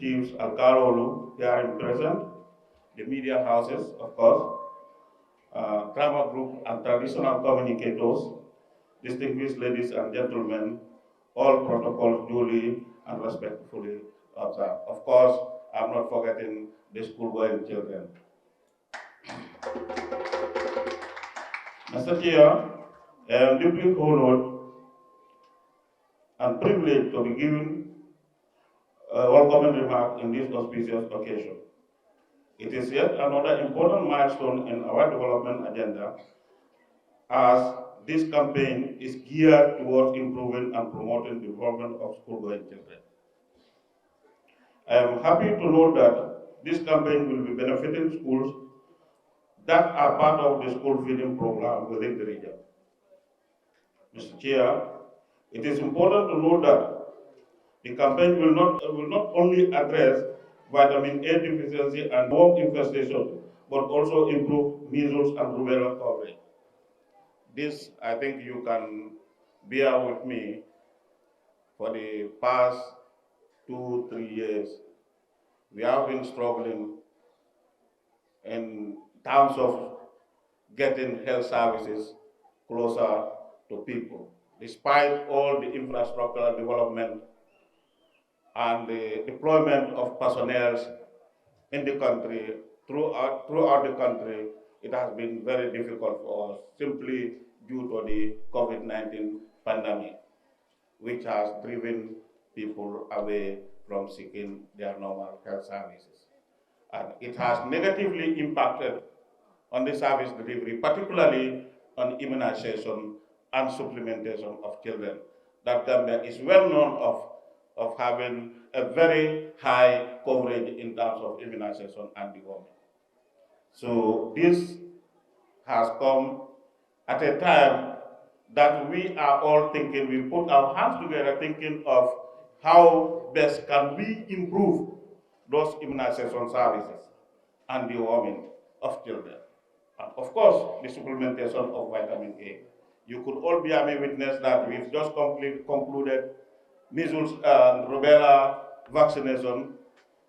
chiefs Alkalolu here in present, the media houses, of course, drama group and traditional communicators, distinguished ladies and gentlemen, all protocols duly and respectfully observed. Of course, I'm not forgetting the school-going children. Mr. Chair, I am deeply honored and privileged to be given a welcoming remark in this auspicious occasion. It is yet another important milestone in our development agenda, as this campaign is geared towards improving and promoting the development of school-going children. I am happy to note that this campaign will be benefiting schools that are part of the school feeding program within the region. Mr. Chair, it is important to note that the campaign will not only address vitamin A deficiency and worm infestation, but also improve measles and rubella coverage. This, I think you can bear with me, for the past 2-3 years, we have been struggling in terms of getting health services closer to people. Despite all the infrastructural development and the deployment of personnel in the country, throughout the country, it has been very difficult for us, simply due to the COVID-19 pandemic, which has driven people away from seeking their normal health services. And it has negatively impacted on the service delivery, particularly on immunization and supplementation of children. That Gambia is well known of having a very high coverage in terms of immunization and deworming. So this has come at a time that we are all thinking, we put our hands together thinking of how best can we improve those immunization services and deworming of children. And of course, the supplementation of vitamin A. You could all bear me witness that we've just concluded measles and rubella vaccination,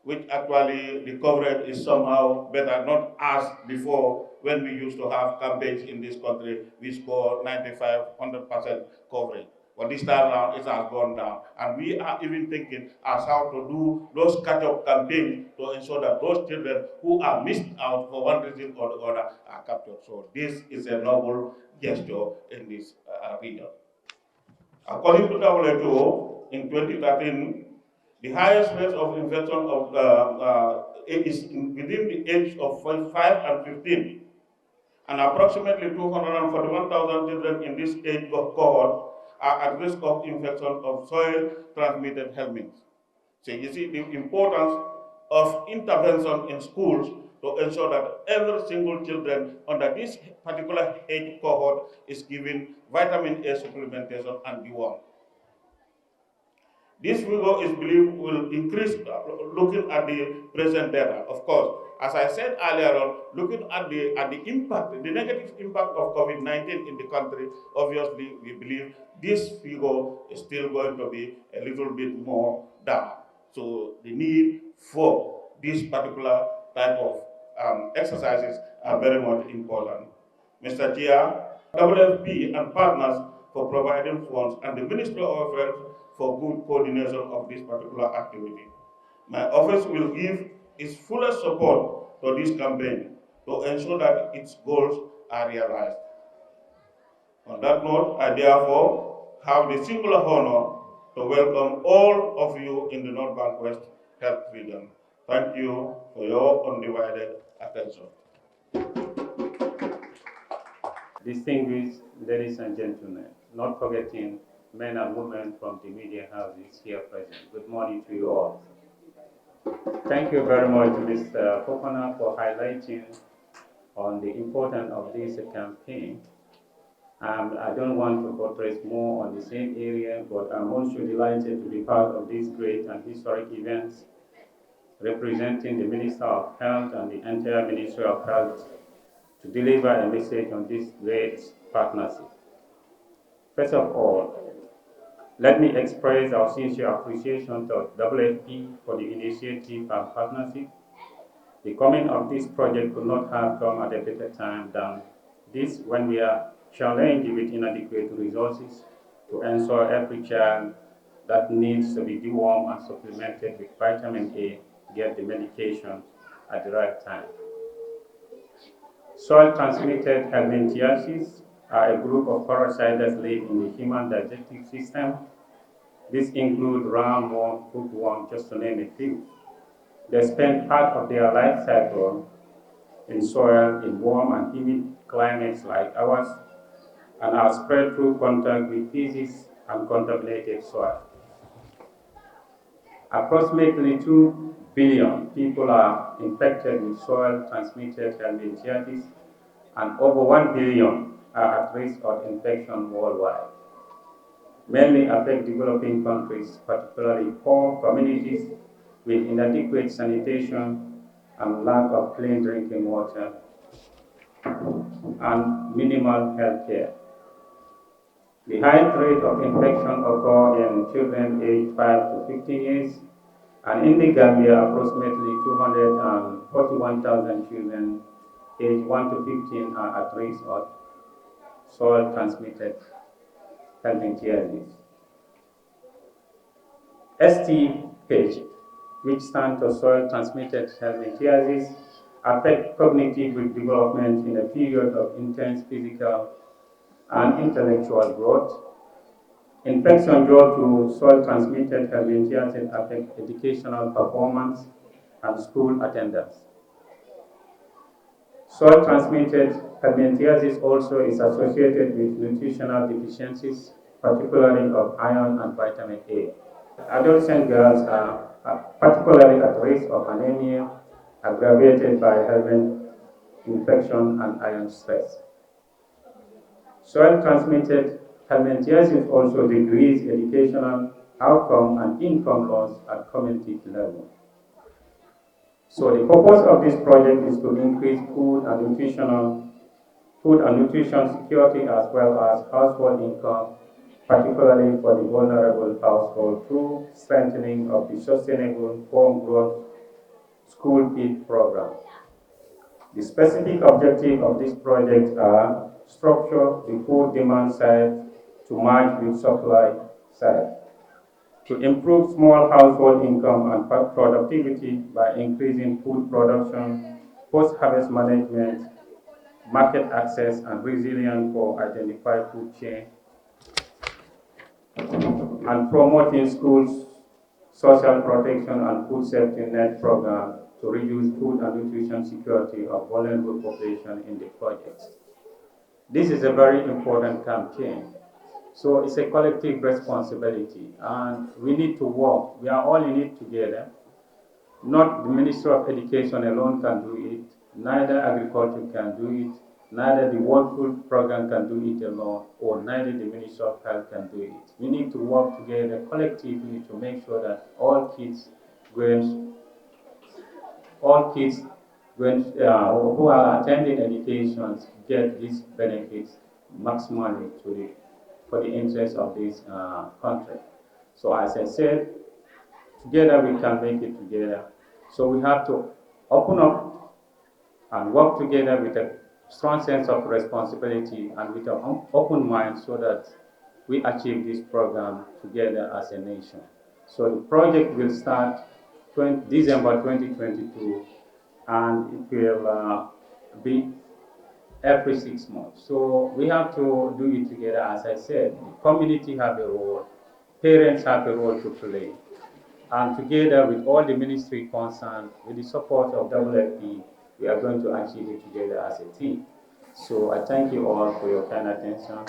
which actually the coverage is somehow better, not as before when we used to have campaigns in this country, we score 95, 100% coverage. But this time around, it has gone down. And we are even thinking as how to do those catch-up campaigns to ensure that those children who are missed out for one reason or the other are captured. So this is a noble gesture in this region. According to WHO, in 2013, the highest rate of infection of is within the age of 5 and 15, and approximately 241,000 children in this age cohort are at risk of infection of soil-transmitted helminths. So you see the importance of intervention in schools to ensure that every single children under this particular age cohort is given vitamin A supplementation and deworm. This figure is believed will increase looking at the present data. Of course, as I said earlier on, looking at the impact, the negative impact of COVID-19 in the country, obviously we believe this figure is still going to be a little bit more down. So the need for this particular type of exercises are very much important. Mr. Chair, WFP and partners for providing funds, and the Ministry of Health for good coordination of this particular activity. My office will give its fullest support to this campaign to ensure that its goals are realized. On that note, I therefore have the singular honor to welcome all of you in the North Bank West Health Region. Thank you for your undivided attention. Distinguished ladies and gentlemen, not forgetting men and women from the media houses here present. Good morning to you all. Thank you very much, Mr. Fofana, for highlighting on the importance of this campaign. I don't want to focus more on the same area, but I'm also delighted to be part of these great and historic events, representing the Minister of Health and the entire Ministry of Health to deliver a message on this great partnership. First of all, Let me express our sincere appreciation to WFP for the initiative and partnership. The coming of this project could not have come at a better time than this when we are challenged with inadequate resources to ensure every child that needs to be dewormed and supplemented with vitamin A get the medication at the right time. Soil-transmitted helminthiasis are a group of parasites that live in the human digestive system. These include roundworm, hookworm, just to name a few. They spend part of their life cycle in soil in warm and humid climates like ours and are spread through contact with feces and contaminated soil. Approximately 2 billion people are infected with soil-transmitted helminthiasis and over 1 billion are at risk of infection worldwide. Mainly affect developing countries, particularly poor communities with inadequate sanitation and lack of clean drinking water and minimal health care. The highest rate of infection occur in children aged 5 to 15 years, and in the Gambia, approximately 241,000 children aged 1 to 15 are at risk of soil-transmitted helminthiasis. STH, which stands for soil-transmitted helminthiasis, affect cognitive development in a period of intense physical and intellectual growth. Infection due to soil-transmitted helminthiasis affect educational performance and school attendance. Soil-transmitted helminthiasis also is associated with nutritional deficiencies, particularly of iron and vitamin A. Adolescent girls are particularly at risk of anemia aggravated by helminth infection and iron stress. Soil-transmitted helminthiasis also decreases educational outcome and income loss at community level. So the purpose of this project is to increase food and nutrition security as well as household income, particularly for the vulnerable household through strengthening of the sustainable homegrown school feed program. The specific objective of this project are structure the food demand side to match with supply side, to improve small household income and productivity by increasing food production, post-harvest management, market access and resilience for identified food chain, and promoting schools' social protection and food safety net program to reduce food and nutrition security of vulnerable population in the project. This is a very important campaign. So it's a collective responsibility and we need to work. We are all in it together. Not the Ministry of Education alone can do it, neither agriculture can do it, neither the World Food Program can do it alone, or neither the Ministry of Health can do it. We need to work together collectively to make sure that all kids who are attending educations get these benefits maximally for the interest of this country. So as I said, together we can make it together. So we have to open up and work together with a strong sense of responsibility and with an open mind so that we achieve this program together as a nation. So the project will start December 2022 and it will be every 6 months. So we have to do it together. As I said, the community have a role, parents have a role to play, and together with all the ministry concerned, with the support of WFP, we are going to achieve it together as a team. So I thank you all for your kind attention.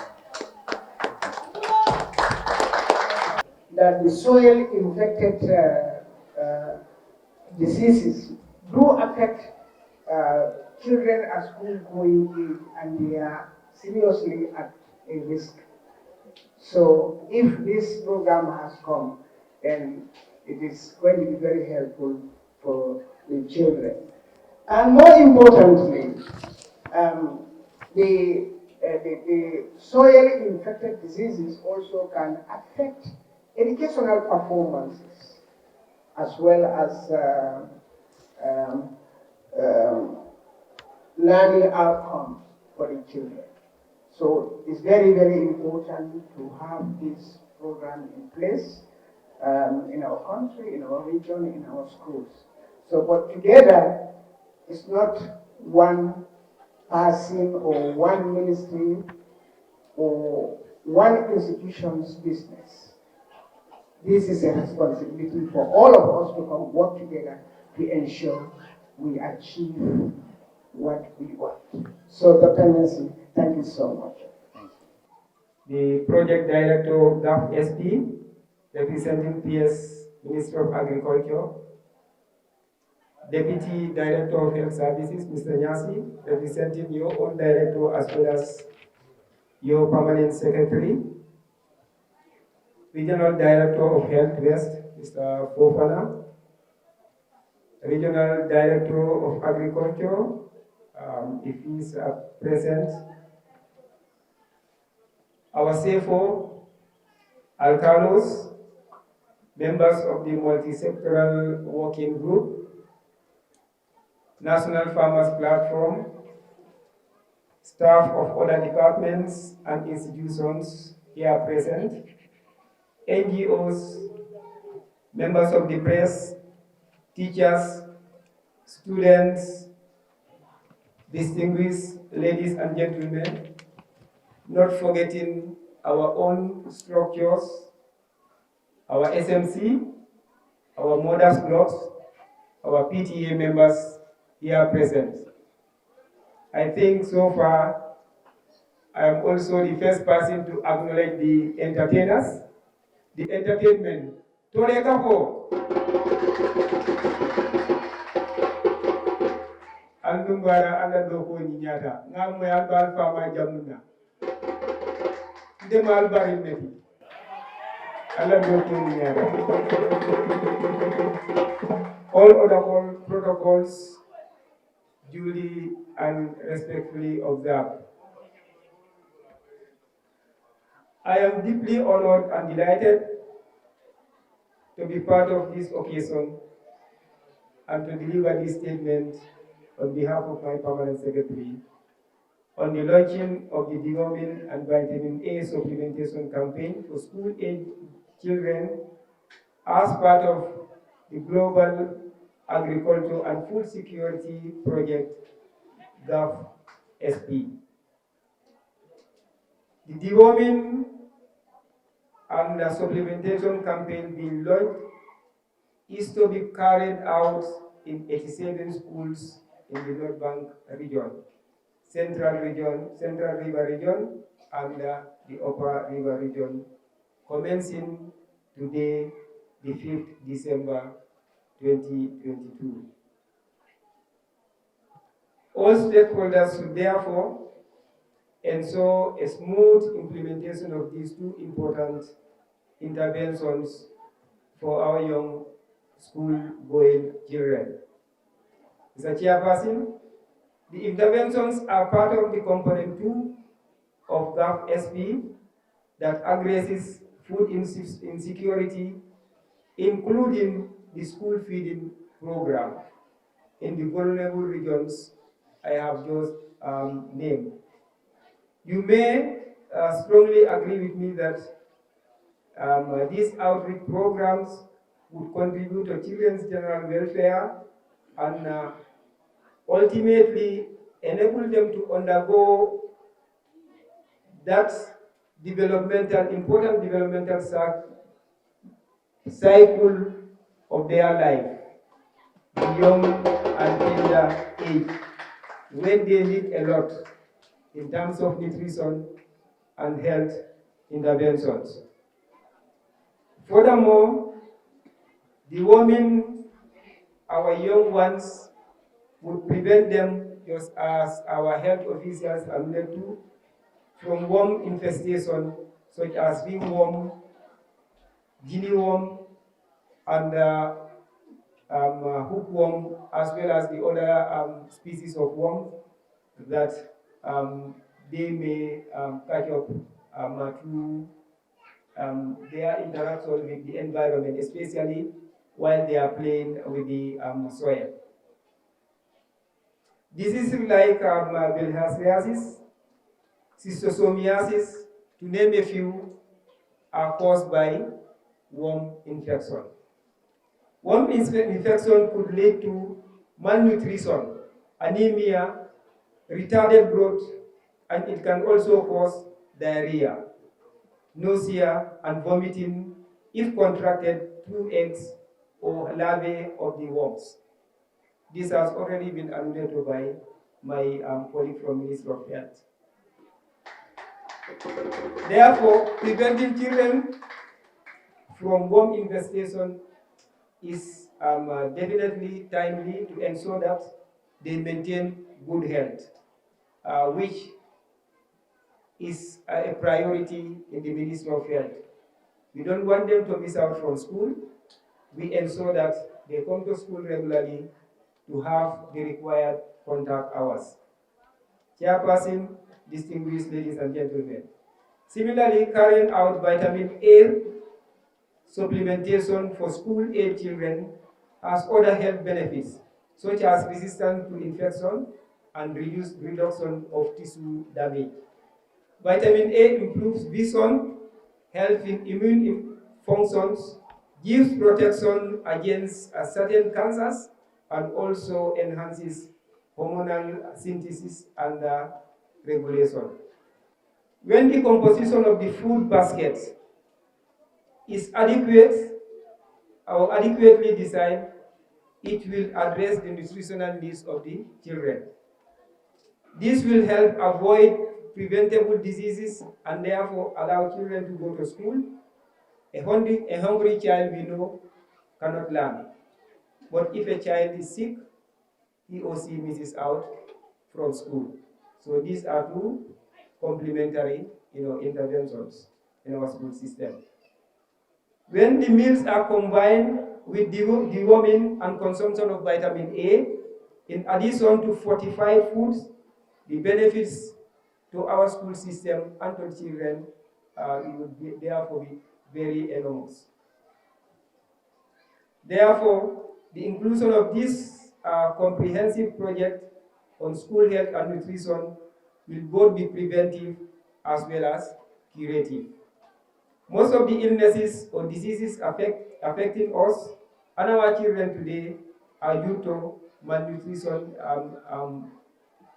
That the soil infected diseases do affect children at school going age and they are seriously at a risk. So if this program has come, then it is going to be very helpful for the children. And more importantly, the the soil-infected diseases also can affect educational performances as well as um, um, learning outcomes for the children. So it's very, very important to have this program in place in our country, in our region, in our schools. So, but together, it's not one person or one ministry or one institution's business. This is a responsibility for all of us to come work together to ensure we achieve what we want. So, Dr. Nancy, thank you so much. The project director of GAF SP, representing PS Minister of Agriculture, Deputy Director of Health Services, Mr. Nyasi, representing your own director as well as your permanent secretary, Regional Director of Health West, Mr. Fofana, Regional Director of Agriculture, if he's present, our CFO, Alcalos, members of the multi-sectoral working group, National Farmers Platform, staff of other departments and institutions here present, NGOs, members of the press, teachers, students, distinguished ladies and gentlemen, not forgetting our own structures, our SMC, our mothers blocks, our PTA members here present. I think so far I am also the first person to acknowledge the entertainers, the entertainment. Torekapo. Andumbara alandoko ninyata. Ngamwe albal fama jamuna. Ndema albari meti. Alandoko ninyata. All other protocols duly and respectfully observed. I am deeply honored and delighted to be part of this occasion and to deliver this statement on behalf of my permanent secretary on the launching of the deworming and vitamin A supplementation campaign for school-age children as part of the Global Agriculture and Food Security Project, GAF SP. The deworming and the supplementation campaign being launched is to be carried out in 87 schools in the North Bank region, Central River region, and the Upper River region, commencing today, the 5th December 2022. All stakeholders should therefore ensure a smooth implementation of these two important interventions for our young school-going children. Mr. Chairperson, the interventions are part of the component 2 of GAF SP that addresses food insecurity, including the school feeding program in the vulnerable regions I have just named. You may strongly agree with me that these outreach programs would contribute to children's general welfare and ultimately enable them to undergo that important developmental cycle of their life, the young and tender age, when they need a lot in terms of nutrition and health interventions. Furthermore, deworming our young ones would prevent them, just as our health officials alluded to, from worm infestation such as ringworm, guinea worm, and hookworm, as well as the other species of worms that they may catch up through their interaction with the environment, especially while they are playing with the soil. Diseases like bilharziosis, schistosomiasis, to name a few, are caused by worm infection. Worm infection could lead to malnutrition, anemia, retarded growth, and it can also cause diarrhea, nausea, and vomiting if contracted through eggs or larvae of the worms. This has already been alluded to by my colleague from Ministry of Health. Therefore, preventing children from worm infestation is definitely timely to ensure that they maintain good health, which is a priority in the Ministry of Health. We don't want them to miss out from school. We ensure that they come to school regularly to have the required contact hours. Chairperson, distinguished ladies and gentlemen. Similarly, carrying out vitamin A supplementation for school-age children has other health benefits, such as resistance to infection and reduction of tissue damage. Vitamin A improves vision, helps in immune functions, gives protection against certain cancers, and also enhances hormonal synthesis and regulation. When the composition of the food basket is adequate or adequately designed, it will address the nutritional needs of the children. This will help avoid preventable diseases and therefore allow children to go to school. A hungry child, we know, cannot learn. But if a child is sick, he or she misses out from school. So these are two complementary interventions in our school system. When the meals are combined with deworming and consumption of vitamin A, in addition to fortified foods, the benefits to our school system and to children would therefore be very enormous. Therefore, the inclusion of this comprehensive project on school health and nutrition will both be preventive as well as curative. Most of the illnesses or diseases affecting us and our children today are due to malnutrition,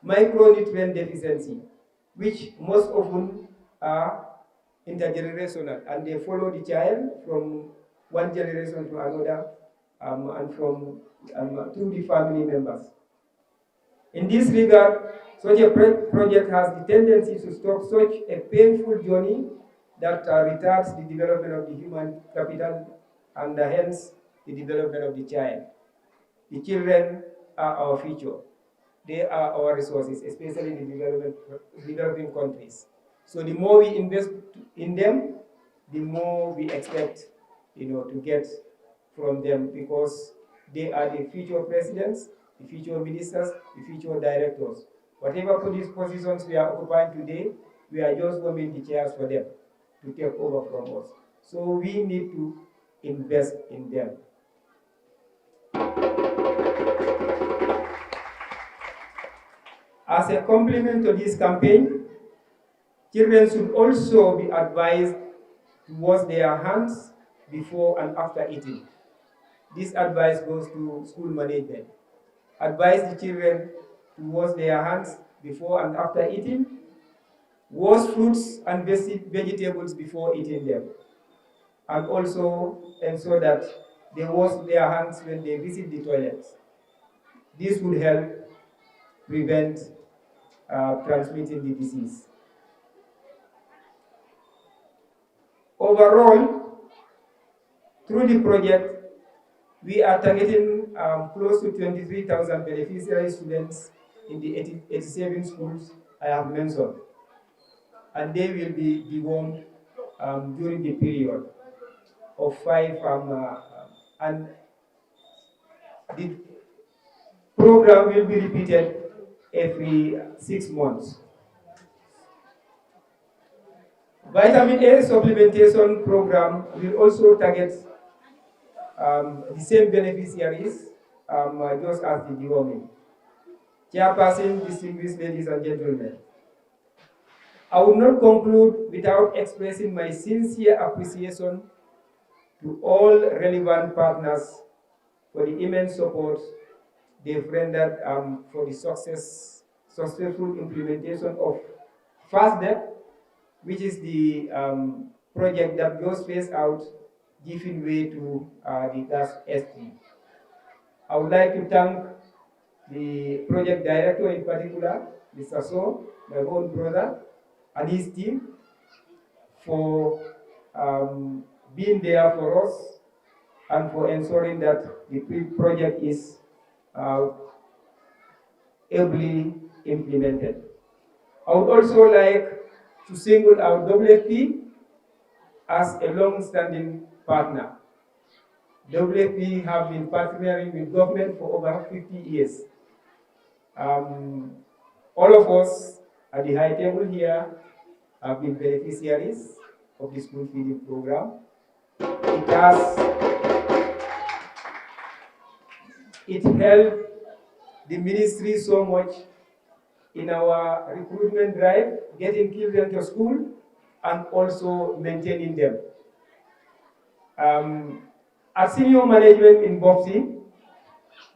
micronutrient deficiency, which most often are intergenerational, and they follow the child from one generation to another and from through the family members. In this regard, such a project has the tendency to stop such a painful journey that retards the development of the human capital and hence the development of the child. The children are our future. They are our resources, especially in the developing countries. So the more we invest in them, the more we expect, to get from them, because they are the future presidents, the future ministers, the future directors. Whatever positions we are occupying today, we are just warming the chairs for them to take over from us. So we need to invest in them. As a complement to this campaign, children should also be advised to wash their hands before and after eating. This advice goes to school management. Advise the children to wash their hands before and after eating. Wash fruits and vegetables before eating them. And also ensure that they wash their hands when they visit the toilets. This would help prevent transmitting the disease. Overall, through the project, we are targeting close to 23,000 beneficiary students in the 87 schools I have mentioned, and they will be dewormed during the period of 5 and the program will be repeated every 6 months. Vitamin A supplementation program will also target the same beneficiaries just as the deworming. Chairperson, distinguished ladies and gentlemen, I will not conclude without expressing my sincere appreciation to all relevant partners for the immense support they've rendered for the successful implementation of FASTDEP, which is the project that goes phase out, giving way to the gas S3. I would like to thank the project director in particular, Mr. So, my own brother, and his team for being there for us and for ensuring that the project is ably implemented. I would also like to single out WFP as a long-standing partner. WFP have been partnering with government for over 50 years. All of us at the high table here have been beneficiaries of the school feeding program. It helped the ministry so much in our recruitment drive, getting children to school, and also maintaining them. At senior management in BOPSI,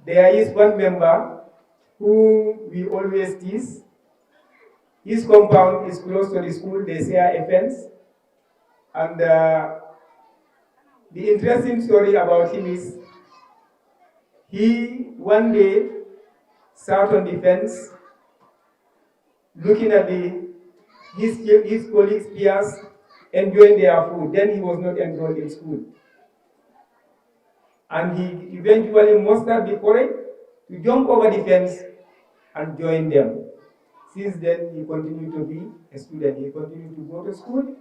there is one member who we always tease. His compound is close to the school, they share a fence. And the interesting story about him is he one day sat on the fence looking at his colleagues' peers enjoying their food. Then he was not enrolled in school. And he eventually mustered the courage to jump over the fence and join them. Since then, he continued to be a student. He continued to go to school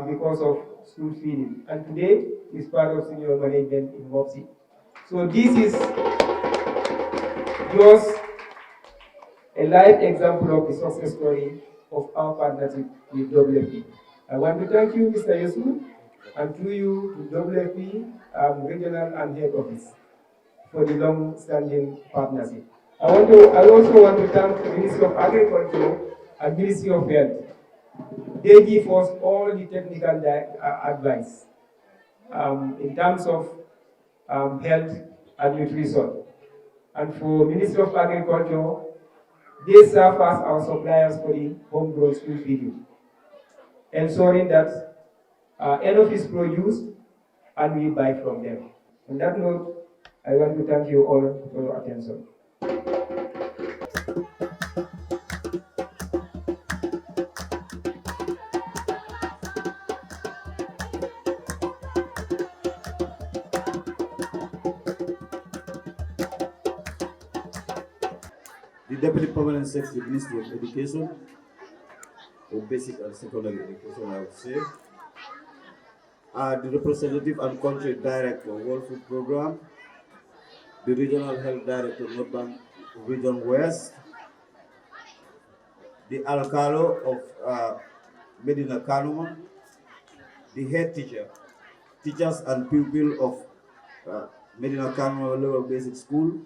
because of school feeding. And today, he's part of senior management in WOPSI. So this is just a live example of the success story of our partnership with WFP. I want to thank you, Mr. Yesu, and through you to WFP Regional and Head Office for the long-standing partnership. I also want to thank the Ministry of Agriculture and Ministry of Health. They give us all the technical advice in terms of health and nutrition. And for Ministry of Agriculture, they serve as our suppliers for the homegrown school feeding, ensuring that enough is produced and we buy from them. On that note, I want to thank you all for your attention. The Deputy Permanent Secretary, Ministry of Education, or Basic and Secondary Education, I would say. The Representative and Country Director, World Food Program, the Regional Health Director, North Bank Region West, the Alcalo of Medina Kanuma, the head teacher, teachers and pupils of Medina Kanuma Lower Basic School,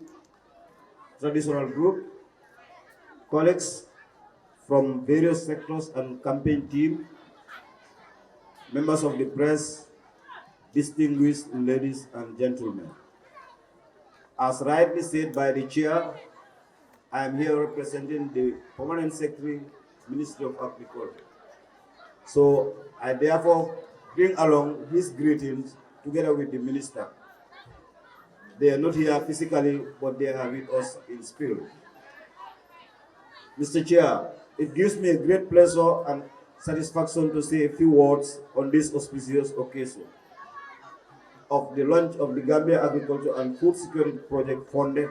traditional group, colleagues from various sectors and campaign team, members of the press, distinguished ladies and gentlemen. As rightly said by the chair, I am here representing the Permanent Secretary, Ministry of Agriculture. So I therefore bring along his greetings together with the minister. They are not here physically, but they are with us in spirit. Mr. Chair, it gives me a great pleasure and satisfaction to say a few words on this auspicious occasion of the launch of the Gambia Agriculture and Food Security Project funded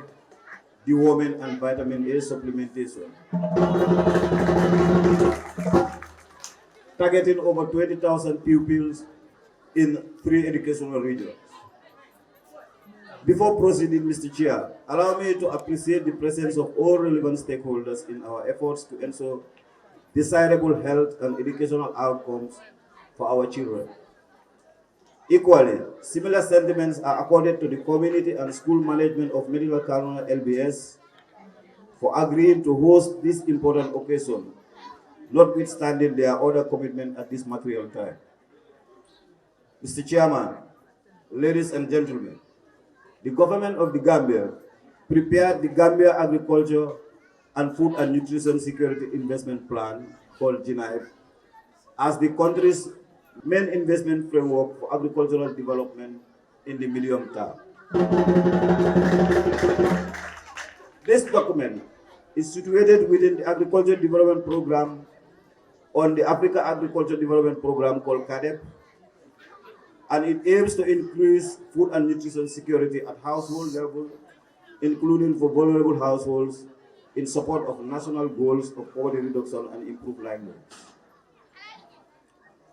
deworming and vitamin A supplementation, targeting over 20,000 pupils in 3 educational regions. Before proceeding, Mr. Chair, allow me to appreciate the presence of all relevant stakeholders in our efforts to ensure desirable health and educational outcomes for our children. Equally, similar sentiments are accorded to the community and school management of Medical Carolina LBS for agreeing to host this important occasion, notwithstanding their other commitment at this material time. Mr. Chairman, ladies and gentlemen, the government of the Gambia prepared the Gambia Agriculture and Food and Nutrition Security Investment Plan, called GNIFE, as the country's main investment framework for agricultural development in the medium term. This document is situated within the Agriculture Development Program on the Africa Agriculture Development Program, called CADEP, and it aims to increase food and nutrition security at household level, including for vulnerable households, in support of national goals of poverty reduction and improved livelihoods.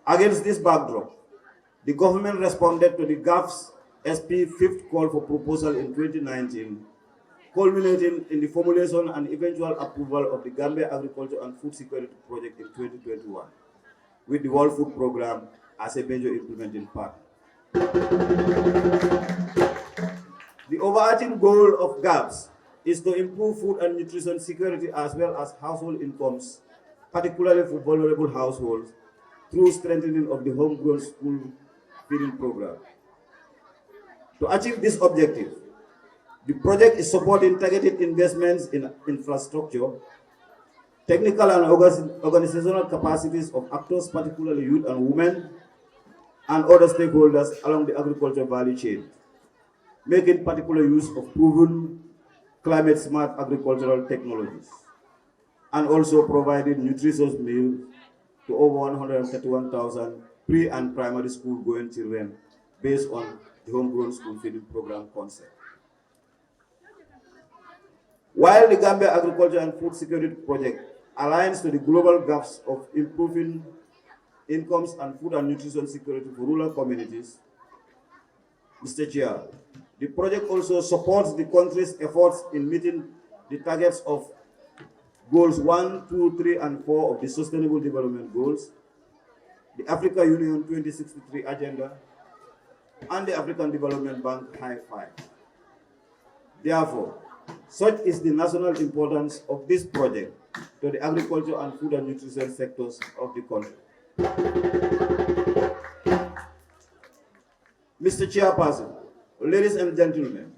Against this backdrop, the government responded to the GAF's SP 5th call for proposal in 2019, culminating in the formulation and eventual approval of the Gambia Agriculture and Food Security Project in 2021, with the World Food Programme as a major implementing partner. The overarching goal of GAPS is to improve food and nutrition security as well as household incomes, particularly for vulnerable households, through strengthening of the homegrown school feeding program. To achieve this objective, the project is supporting targeted investments in infrastructure, technical and organizational capacities of actors, particularly youth and women, and other stakeholders along the agriculture value chain, making particular use of proven climate-smart agricultural technologies, and also providing nutritious meals to over 131,000 pre- and primary school-going children based on the homegrown school feeding program concept. While the Gambia Agriculture and Food Security Project aligns to the global gaps of improving incomes and food and nutrition security for rural communities, Mr. Chair, the project also supports the country's efforts in meeting the targets of Goals 1, 2, 3, and 4 of the Sustainable Development Goals, the Africa Union 2063 Agenda, and the African Development Bank High Five. Therefore, such is the national importance of this project to the agriculture and food and nutrition sectors of the country. Mr. Chairperson, ladies and gentlemen,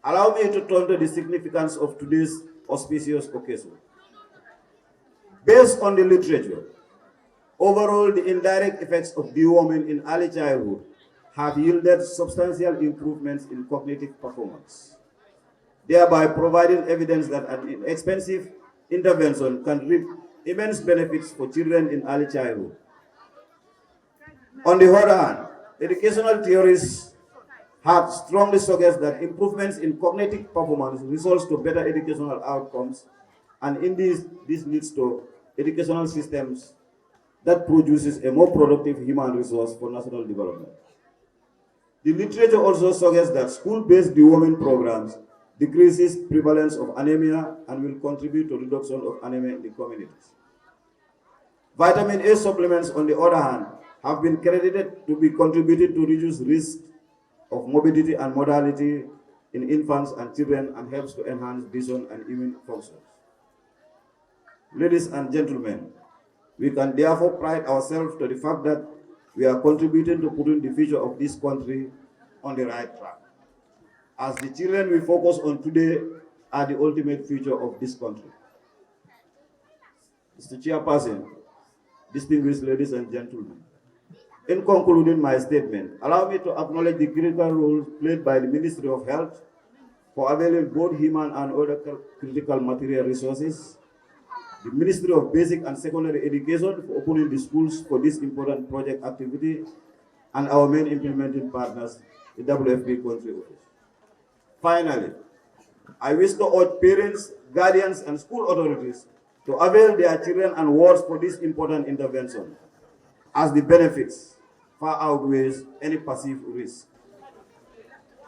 allow me to turn to the significance of today's auspicious occasion. Based on the literature, overall the indirect effects of deworming in early childhood have yielded substantial improvements in cognitive performance, thereby providing evidence that an inexpensive intervention can reap immense benefits for children in early childhood. On the other hand, educational theories have strongly suggested that improvements in cognitive performance results to better educational outcomes, and in this leads to educational systems that produces a more productive human resource for national development. The literature also suggests that school-based deworming programs decreases prevalence of anemia and will contribute to reduction of anemia in the communities. Vitamin A supplements, on the other hand, have been credited to be contributing to reduce risk of morbidity and mortality in infants and children, and helps to enhance vision and immune functions. Ladies and gentlemen, we can therefore pride ourselves to the fact that we are contributing to putting the future of this country on the right track, as the children we focus on today are the ultimate future of this country. Mr. Chairperson, distinguished ladies and gentlemen, in concluding my statement, allow me to acknowledge the critical role played by the Ministry of Health for availing both human and other critical material resources, the Ministry of Basic and Secondary Education for opening the schools for this important project activity, and our main implementing partners, the WFP country office. Finally, I wish to urge parents, guardians, and school authorities to avail their children and wards for this important intervention, as the benefits far outweighs any perceived risk.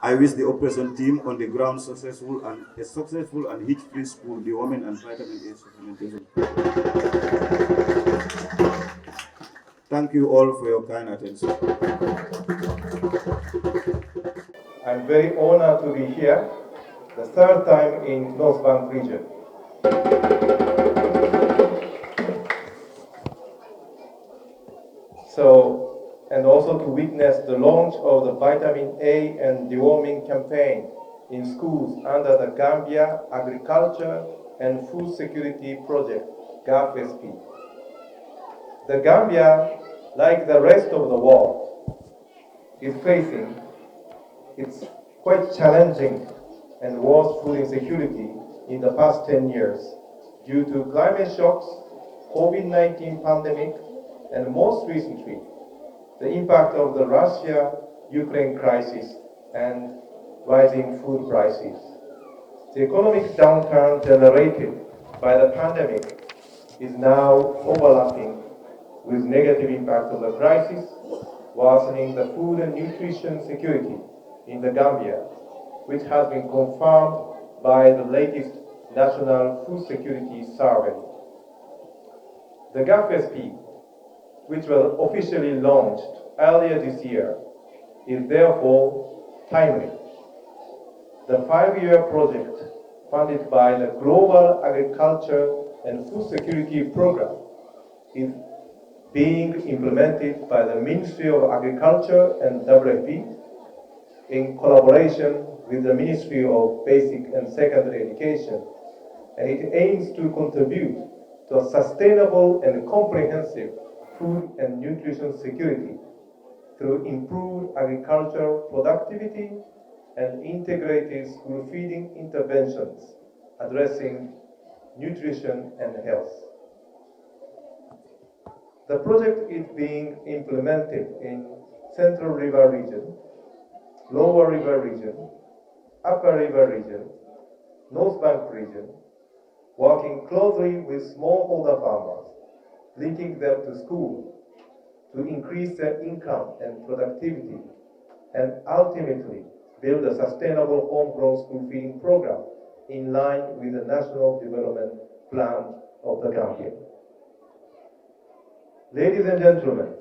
I wish the operation team on the ground a successful and hitch-free school deworming and vitamin A supplementation. Thank you all for your kind attention. I'm very honored to be here, the third time in North Bank region. And also to witness the launch of the vitamin A and deworming campaign in schools under the Gambia Agriculture and Food Security Project, GAFSP. The Gambia, like the rest of the world, is facing its quite challenging and worse food insecurity in the past 10 years due to climate shocks, COVID-19 pandemic, and most recently, the impact of the Russia-Ukraine crisis and rising food prices. The economic downturn generated by the pandemic is now overlapping with negative impact of the crisis, worsening the food and nutrition security in the Gambia, which has been confirmed by the latest National Food Security Survey. The GAFSP, which was officially launched earlier this year, is therefore timely. The 5-year project funded by the Global Agriculture and Food Security Program is being implemented by the Ministry of Agriculture and WFP in collaboration with the Ministry of Basic and Secondary Education, and it aims to contribute to a sustainable and comprehensive food and nutrition security through improved agricultural productivity and integrated school feeding interventions addressing nutrition and health. The project is being implemented in Central River Region, Lower River Region, Upper River Region, North Bank Region, working closely with smallholder farmers, linking them to school to increase their income and productivity, and ultimately build a sustainable homegrown school feeding program in line with the National Development Plan of the Gambia. Ladies and gentlemen,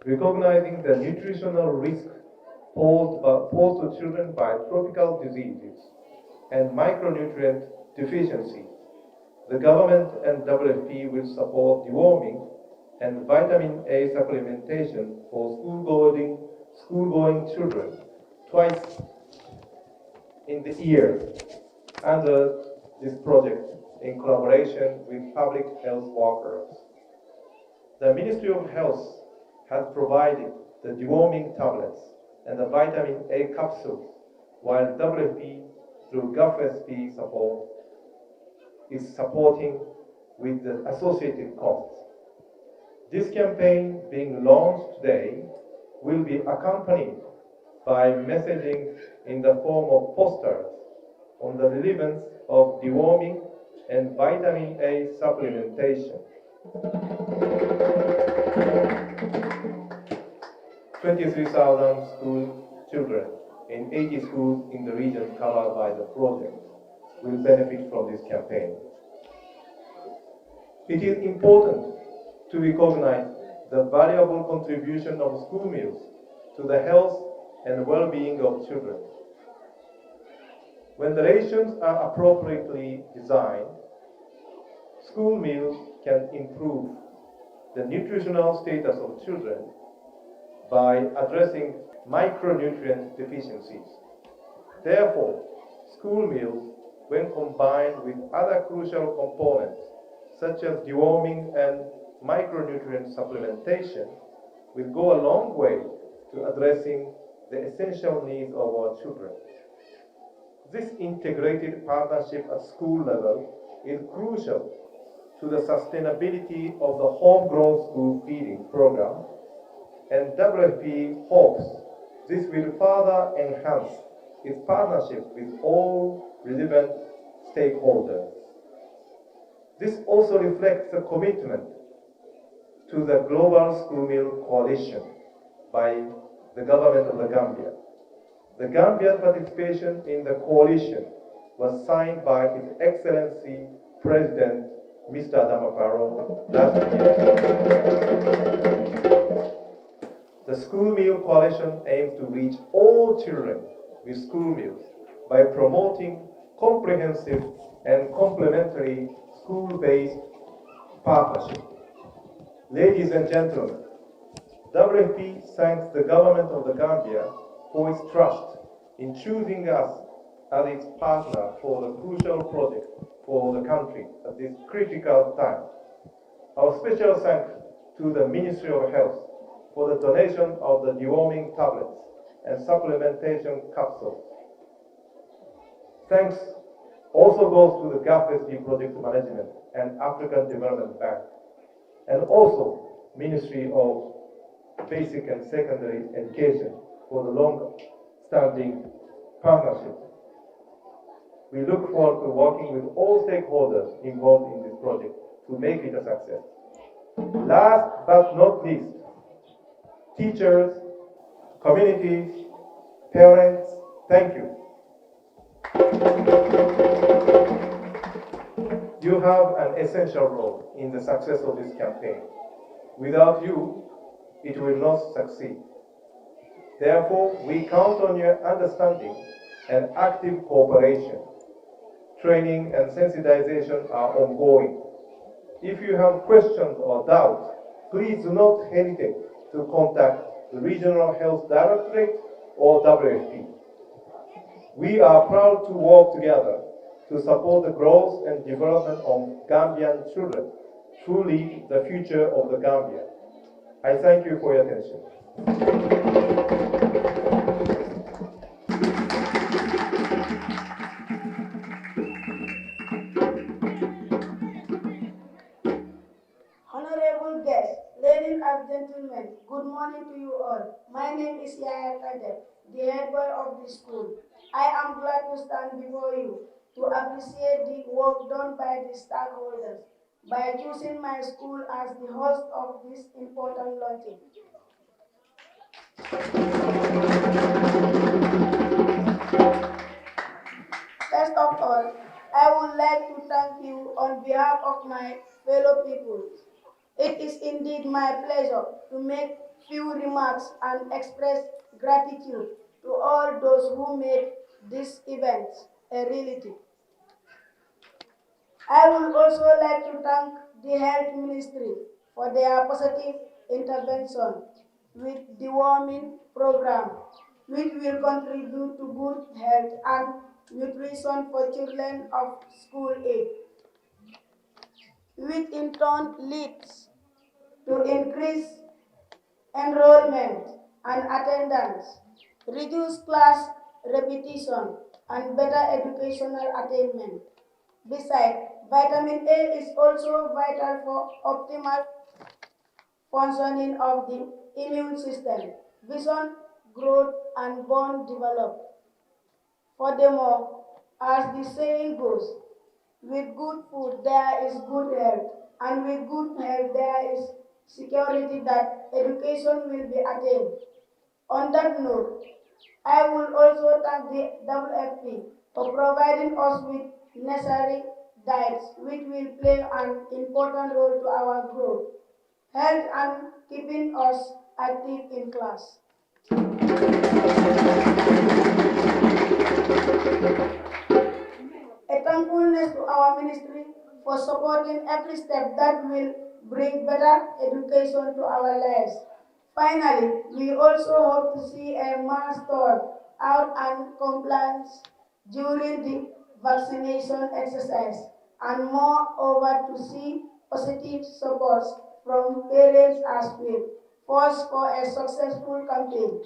recognizing the nutritional risk posed to children by tropical diseases and micronutrient deficiency, the government and WFP will support deworming and vitamin A supplementation for school-going children twice in the year under this project in collaboration with public health workers. The Ministry of Health has provided the deworming tablets and the vitamin A capsules, while WFP through GAFSP support is supporting with the associated costs. This campaign being launched today will be accompanied by messaging in the form of posters on the relevance of deworming and vitamin A supplementation. 23,000 school children in 80 schools in the region covered by the project will benefit from this campaign. It is important to recognize the valuable contribution of school meals to the health and well-being of children. When the rations are appropriately designed, school meals can improve the nutritional status of children by addressing micronutrient deficiencies. Therefore, school meals, when combined with other crucial components such as deworming and micronutrient supplementation, will go a long way to addressing the essential needs of our children. This integrated partnership at school level is crucial to the sustainability of the homegrown school feeding program, and WFP hopes this will further enhance its partnership with all relevant stakeholders. This also reflects the commitment to the Global School Meal Coalition by the government of the Gambia. The Gambia's participation in the coalition was signed by His Excellency President Mr. Adama Barrow last year. Coalition aims to reach all children with school meals by promoting comprehensive and complementary school-based partnership. Ladies and gentlemen, WFP thanks the government of the Gambia for its trust in choosing us as its partner for the crucial project for the country at this critical time. Our special thanks to the Ministry of Health for the donation of the deworming tablets and supplementation capsules. Thanks also goes to the GAFSD Project Management and African Development Bank, and also Ministry of Basic and Secondary Education for the long-standing partnership. We look forward to working with all stakeholders involved in this project to make it a success. Last but not least, teachers, communities, parents, thank you. You have an essential role in the success of this campaign. Without you, it will not succeed. Therefore, we count on your understanding and active cooperation. Training and sensitization are ongoing. If you have questions or doubts, please do not hesitate to contact the Regional Health Directorate or WFP. We are proud to work together to support the growth and development of Gambian children, truly the future of the Gambia. I thank you for your attention. Honorable guests, ladies and gentlemen, good morning to you all. My name is Yaya Kader, the head boy of the school. I am glad to stand before you to appreciate the work done by the stakeholders by choosing my school as the host of this important launching. First of all, I would like to thank you on behalf of my fellow people. It is indeed my pleasure to make few remarks and express gratitude to all those who made this event a reality. I would also like to thank the Health Ministry for their positive intervention with the warming program, which will contribute to good health and nutrition for children of school age, which in turn leads to increase enrollment and attendance, reduce class repetition, and better educational attainment. Besides, vitamin A is also vital for optimal functioning of the immune system, vision, growth, and bone development. Furthermore, as the saying goes, with good food there is good health, and with good health there is security that education will be attained. On that note, I will also thank the WFP for providing us with necessary diets which will play an important role to our growth, health, and keeping us active in class. A thankfulness to our ministry for supporting every step that will bring better education to our lives. Finally, we also hope to see a mass turnout and compliance during the vaccination exercise, and moreover to see positive support from parents as well, force for a successful campaign.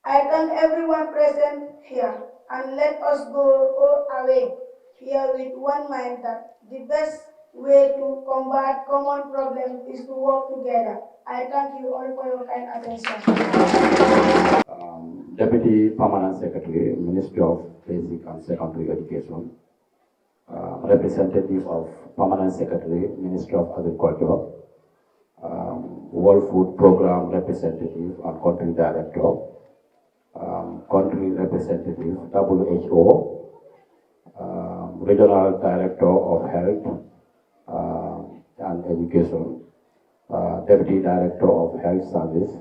I thank everyone present here, and let us go away here with one mind that the best way to combat common problems is to work together. I thank you all for your kind attention. Deputy Permanent Secretary, Ministry of Basic and Secondary Education, representative of Permanent Secretary, Ministry of Agriculture, World Food Program representative and country director, country representative, WHO, regional director of health and education, deputy director of health service,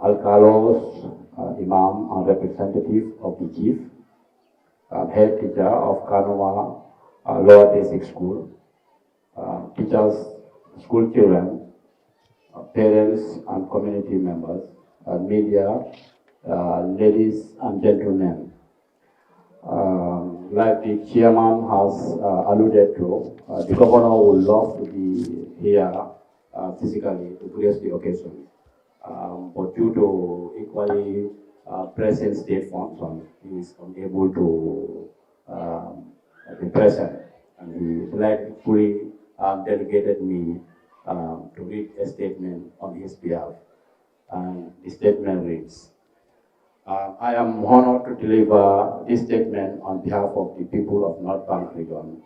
alcalos, imam, and representative of the chief, head teacher of Kanuma Lower Basic School, teachers, school children, parents and community members, media, ladies and gentlemen. Like the chairman has alluded to, the governor would love to be here physically to grace the occasion. But due to equally present state function, he is unable to be present. And he politely delegated me to read a statement on his behalf. And the statement reads, I am honored to deliver this statement on behalf of the people of North Bank region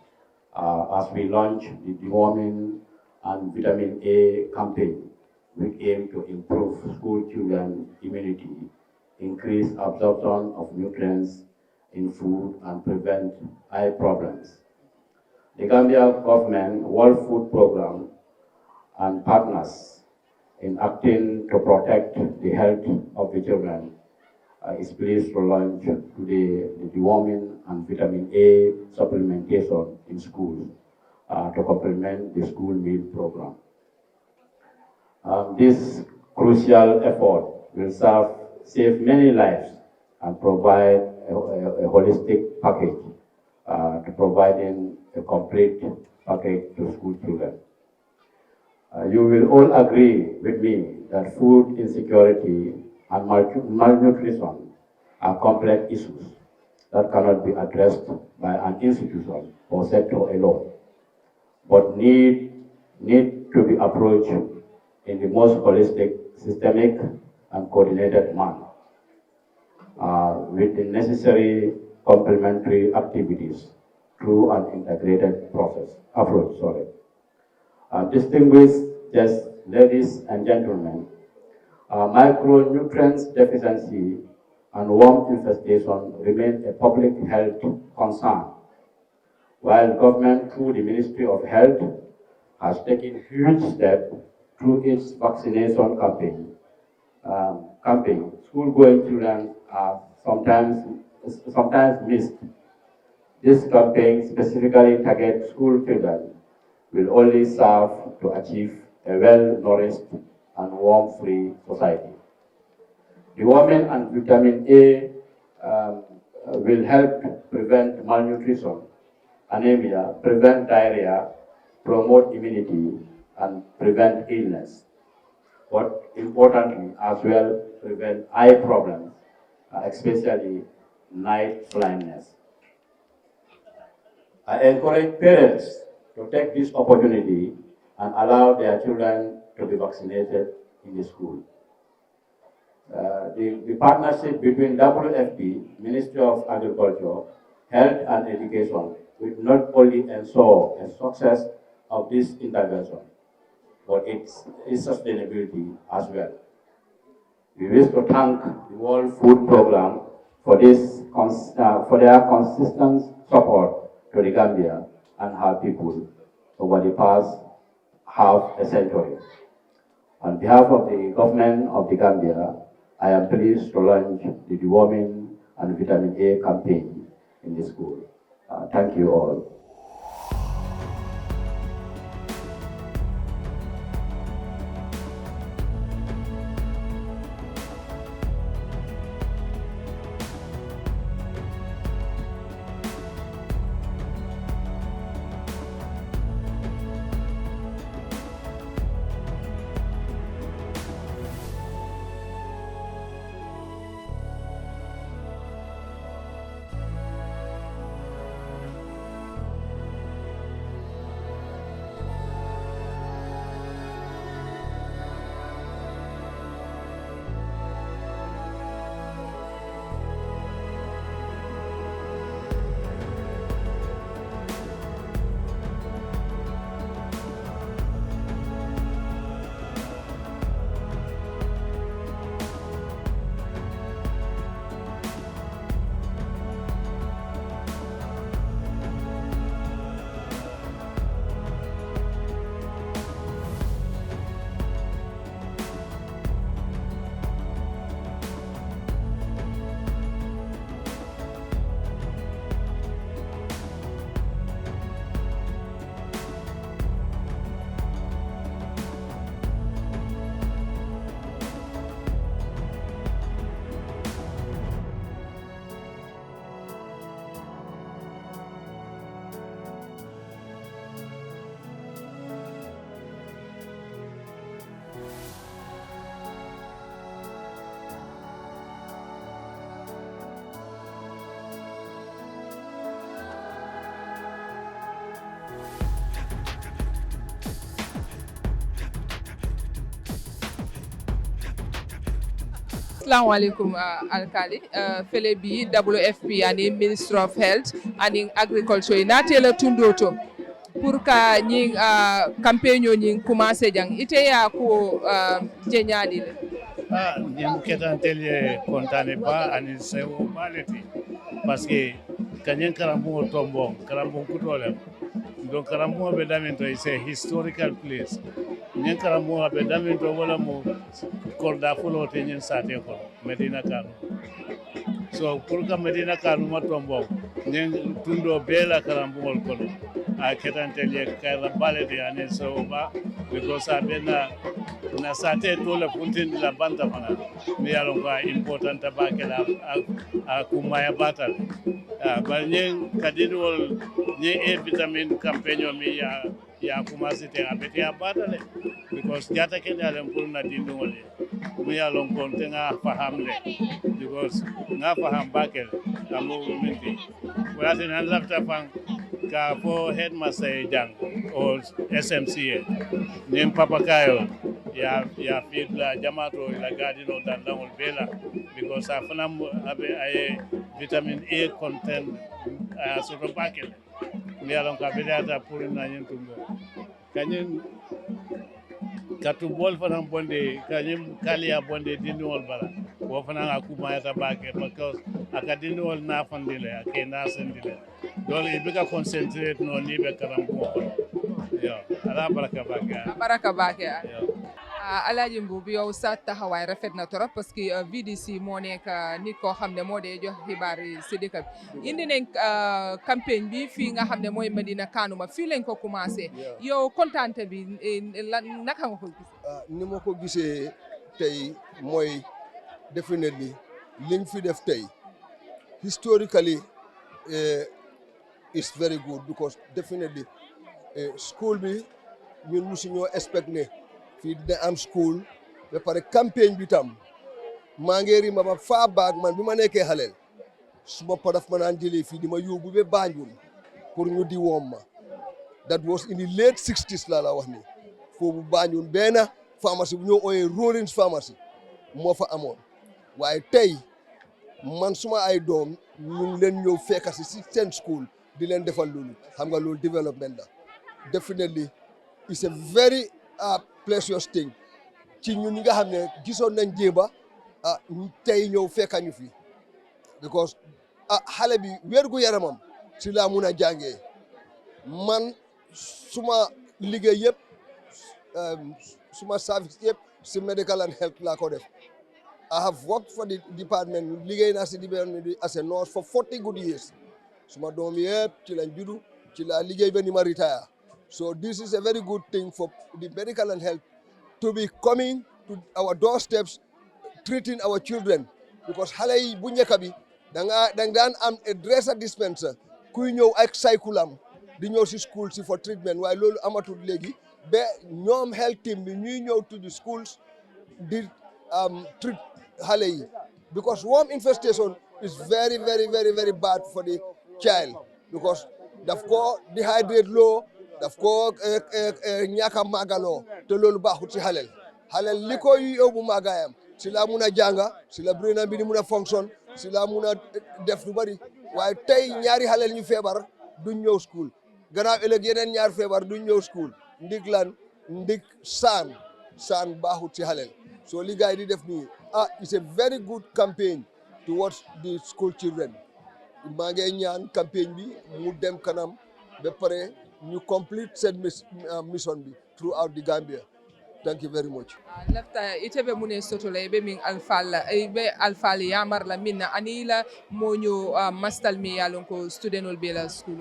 as we launch the deworming and vitamin A campaign. We aim to improve school children immunity, increase absorption of nutrients in food, and prevent eye problems. The Gambia government World Food Program and partners in acting to protect the health of the children is pleased to launch today the deworming and vitamin A supplementation in schools to complement the school meal program. This crucial effort will save many lives and provide a holistic package to providing a complete package to school children. You will all agree with me that food insecurity and malnutrition are complex issues that cannot be addressed by an institution or sector alone, but need to be approached in the most holistic, systemic, and coordinated manner with the necessary complementary activities through an integrated approach. Distinguished guests, ladies and gentlemen, micronutrients deficiency and worm infestation remain a public health concern. While government through the Ministry of Health has taken huge steps through its vaccination campaign, school-going children are sometimes missed. This campaign specifically targets school children will only serve to achieve a well-nourished and worm-free society. Deworming and vitamin A will help prevent malnutrition, anemia, prevent diarrhea, promote immunity, and prevent illness. But importantly, as well, prevent eye problems, especially night blindness. I encourage parents to take this opportunity and allow their children to be vaccinated in the school. The partnership between WFP, Ministry of Agriculture, Health and Education will not only ensure the success of this intervention, but its sustainability as well. We wish to thank the World Food Program for their consistent support to the Gambia and her people over the past half a century. On behalf of the government of the Gambia, I am pleased to launch the deworming and vitamin A campaign in the school. Thank you all. Assalamu alaikum alkali fele bi WFP ani Ministry of Health and Agriculture natela tundoto pour ka ñing campagne ñing commencer jang ite ya ko jeñadi le ñin ketantel ye kontane ba ani sewo baleti parce que kanyen karambo tombo karambo kutolem donc karambo be damin to is a historical place ñin karambo be damin to wala mo korda fulo te ñin sate ko medina kanu so pour que medina kanu ma tombo ñin tundo bela karambo kono a ketantel ye kala baleti ani sewo ba because abena na sate tola puntin la banta mana mi yalon ko important ba kala a kumaya batal ba nyen kadidol nye e vitamin campaign mi ya commencé te abeti a batale because jata ken yalen pour na dindu wole mi yalon ko tenga fahamle because nga faham bakel amu minti wala tan lafta fan ka fo headmaster jang o SMCA nem papa kayo ya fibla jamato la gadino dan dangol bela because afanam abe ay vitamin A content so to bakel mi alon ka bedata pour na nyen tumbo kanyen katu bol fanam bonde kanyem kalia bonde dinol bala wo fanam akuma yata bakel because akadinol na fandile akena sendile dole ibika concentrate no ni be karambo yo ala baraka bake Alaaji Mbuub yow sa taxawaay rafet na trop parce que VDC moo nekk nit koo xam ne moo dee jox xibaar yi si dëkk bi indi nañ campagne bi fii nga xam ne mooy Medina Kanuma fii lañ ko commencé yow kontaante bi naka nga ko gis ni ma ko gisee tey mooy definitely liñ fi def tey historically is very good because definitely school bi ñun musuñoo expect ne fii dina am school ba pare campagne bi tam maa ngi rima ba faa baag man bi ma nekkee xaleel suma pa daf ma naan jëlee fii di ma yóbbu ba Banjul pour ñu di woom ma that was in the late 60s laa la wax ni foofu Banjul benn pharmacie bu ñoo ooyee Rollins pharmacie moo fa amoon waaye tey man suma ay doom ñu ngi leen ñëw fekka si seen school di leen defal loolu xam nga loolu développement la definitely it's a very precious thing ci ñun ñi nga xam ne gisoon nañ jéeba tey ñëw fekka ñu fi because xale bi wérgu yaramam si laa mun a jàngee man suma liggéey yëpp suma service yëpp si medical and health laa ko def I have worked for the department liggéey naa si department as a nurse for 40 good years suma doom yëpp ci lañ juddu ci laa liggéey ba ni ma retire so this is a very good thing for the medical and health to be coming to our doorsteps treating our children because xale yi bu njëkk bi danga daan am a dresser dispenser kuy ñëw ak cycle am di ñëw si school si for treatment waaye loolu amatul léegi ba ñoom health team bi ñuy ñëw to the schools di treat xale yi because worm infestation is very very bad for the child because daf ko dehydrate loo daf ko ñàkk a màggaloo te loolu baaxut si xalel li ko yóbbu màggaayam si la mun a jànga si la brain bi di mun a fonction si la mun a def lu bari waaye tey ñaari xalel ñu feebar duñ ñëw school gannaaw ëllëg yeneen ñaar feebar duñ ñëw school ndig saan baaxut si xalel so li gars yi di def nii it's a very good campaign towards the school children maa ngi ñaan campagne bi mu dem kanam ba pare ñu complete seen mission bi throughout the Gambia. Thank you very much. lafta itebe mune sotola be min alfalla be alfali yamar la minna anila moño mastal mi yalon ko studentol be la school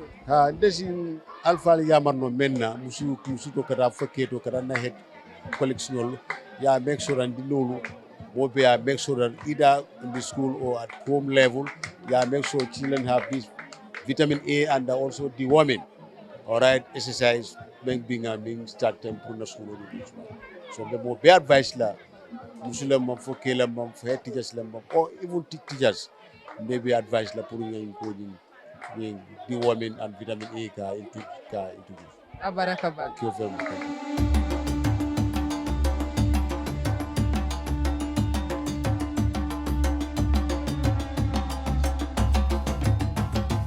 desin alfali yamar no menna musu to kata faketo kata na head collection ya make sure and lolu mo be make sure that either in the school or at home level ya make sure children have this vitamin A and also deworming. All right, exercise being started for the school. So the more be advice la, Muslim for Kela for head teachers or even teachers maybe advice la putting including deworming and vitamin A into this. Abarakaba. Thank you very much.